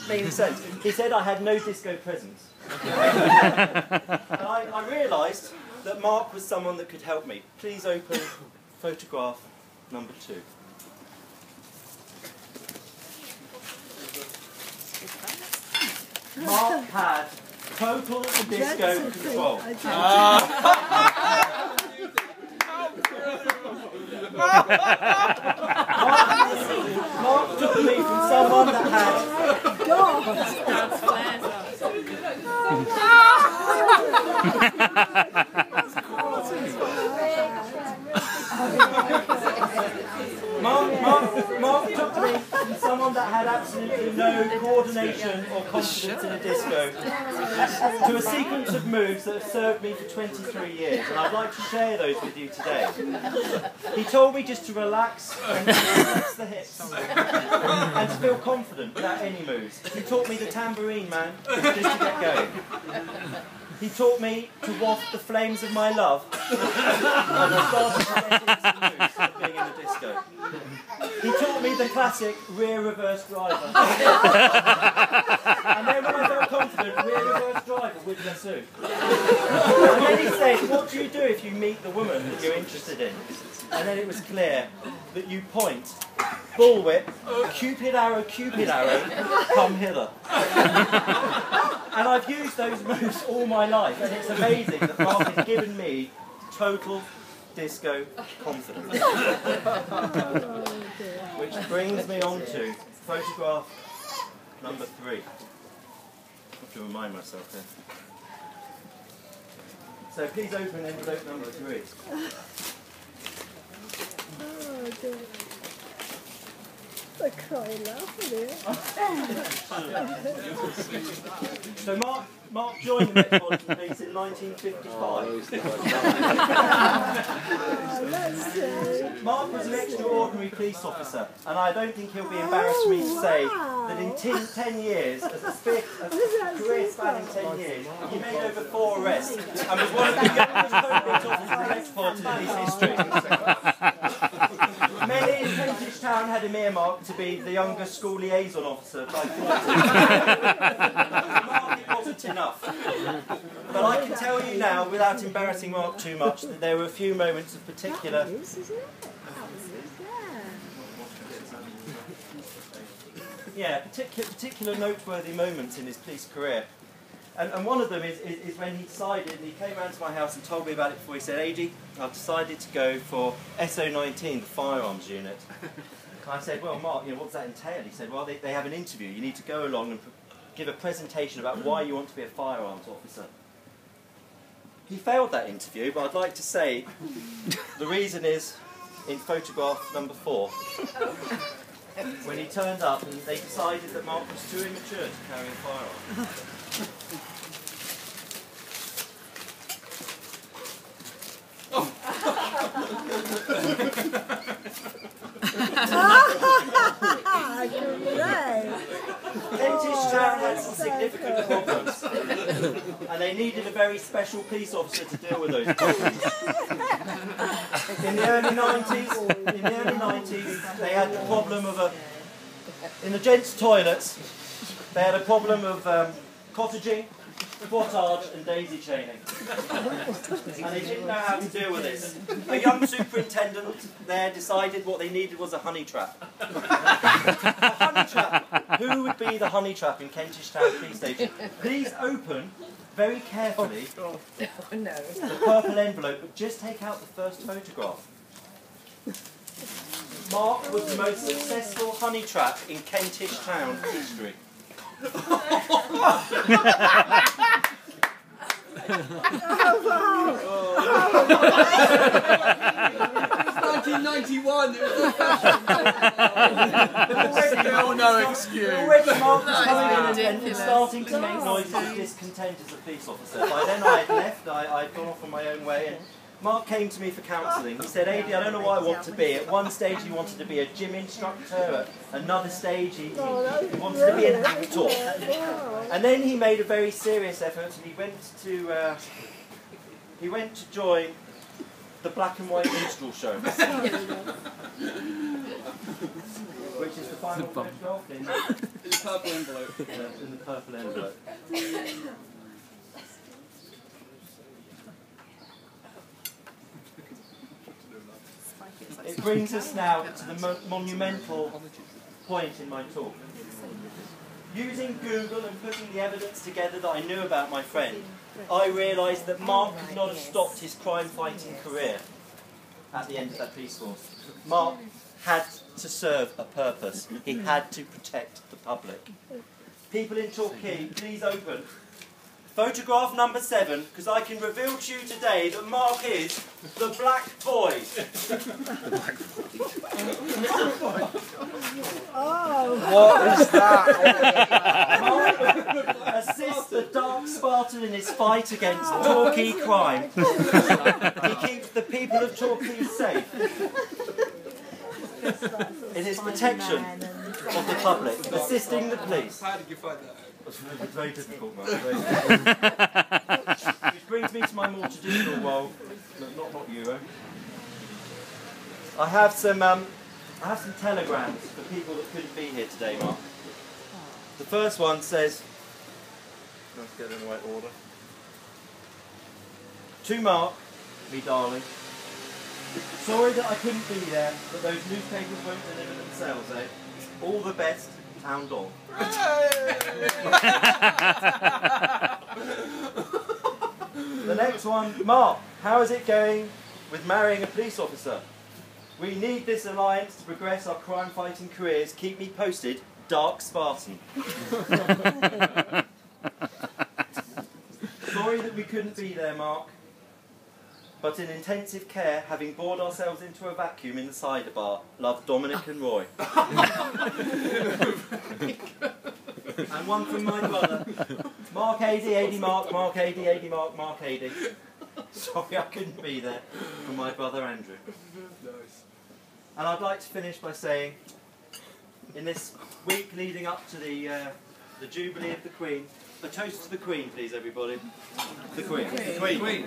Made sense. He said I had no disco presence. And I realised that Mark was someone that could help me. Please open photograph number 2. Mark had total disco control. Mark took me from someone that had Mark took me from someone that had absolutely no coordination or confidence in a disco to a sequence of moves that have served me for 23 years, and I'd like to share those with you today. He told me just to relax and to relax the hips and to feel confident without any moves. He taught me the tambourine, man, just to get going. He taught me to waft the flames of my love and I started to get into the moves of being in the disco. He taught me the classic rear reverse driver. And then when I felt confident, rear reverse driver with lasso. And then he said, what do you do if you meet the woman that you're interested in? And then it was clear that you point, bullwhip, cupid arrow, come hither. And I've used those moves all my life, and it's amazing that Mark has given me total disco confidence. Which brings me on to photograph number 3. I have to remind myself here. So please open envelope number 3. Oh dear. I can't laugh at it. So Mark joined the Metropolitan Police in 1955. Mark was an extraordinary police officer, and I don't think he'll be embarrassed for me to say that in 10 years, as a career spanning 10 years, he made over 4 arrests and was one of the youngest police officers in Metropolitan Police history. Many in Kentish Town had him earmarked to be the youngest school liaison officer by 40. Mark, it wasn't enough. But I can tell you now, without embarrassing Mark too much, that there were a few moments of particular... particular noteworthy moments in his police career. And one of them is when he decided, and he came round to my house and told me about it before. He said, Adrian, I've decided to go for SO19, the firearms unit. I said, well, Mark, what does that entail? He said, well, they have an interview. You need to go along and give a presentation about why you want to be a firearms officer. He failed that interview, but I'd like to say the reason is in photograph number 4. When he turned up and they decided that Mark was too immature to carry a firearm. Kentish Town had some significant problems, and they needed a very special police officer to deal with those problems. In the early 90s, they had the problem of in the gents' toilets, they had a problem of cottaging, portage and daisy chaining. And they didn't know how to deal with this. A young superintendent there decided what they needed was a honey trap. A honey trap. Who would be the honey trap in Kentish Town Police Station? Please open very carefully the purple envelope, but just take out the first photograph. Mark was the most successful honey trap in Kentish Town history. It's 1991. It was a fashion. No excuse. Already Mark was coming in and starting to make noises of discontent as a police officer. By then I had left. I'd gone off on my own way. And Mark came to me for counselling. He said, Adrian, I don't know what I want to be. At one stage he wanted to be a gym instructor. At another stage he wanted to be an actor. And then he made a very serious effort and he went to join the black and white minstrel show. Which is the final photograph in purple envelope. In the purple envelope. It brings us now to the monumental point in my talk. Using Google and putting the evidence together that I knew about my friend, I realised that Mark could not have stopped his crime-fighting career at the end of that police force. Mark had to serve a purpose. He had to protect the public. People in Torquay, please open photograph number 7, because I can reveal to you today that Mark is the Black Boy. Oh, What is that? Mark assists the Dark Spartan in his fight against Torquay crime. He keeps the people of Torquay safe in his protection of the public, assisting the police. How did you find that? It's very difficult, Mark. Very difficult. Which brings me to my more traditional role. Not you, eh? I have some telegrams for people that couldn't be here today, Mark. The first one says, let's get it in the right order. To Mark, me darling. Sorry that I couldn't be there, but those newspapers won't deliver themselves, eh? All the best, Town Dog. The next one, Mark, how is it going with marrying a police officer? We need this alliance to progress our crime-fighting careers. Keep me posted, Dark Spartan. Sorry that we couldn't be there, Mark. But in intensive care, having bored ourselves into a vacuum in the cider bar. Love, Dominic and Roy. And one from my brother. Mark AD, AD Mark, Mark AD, AD Mark, Mark AD. Sorry I couldn't be there. From my brother Andrew. Nice. And I'd like to finish by saying, in this week leading up to the Jubilee of the Queen, a toast to the Queen, please, everybody. The Queen. Queen.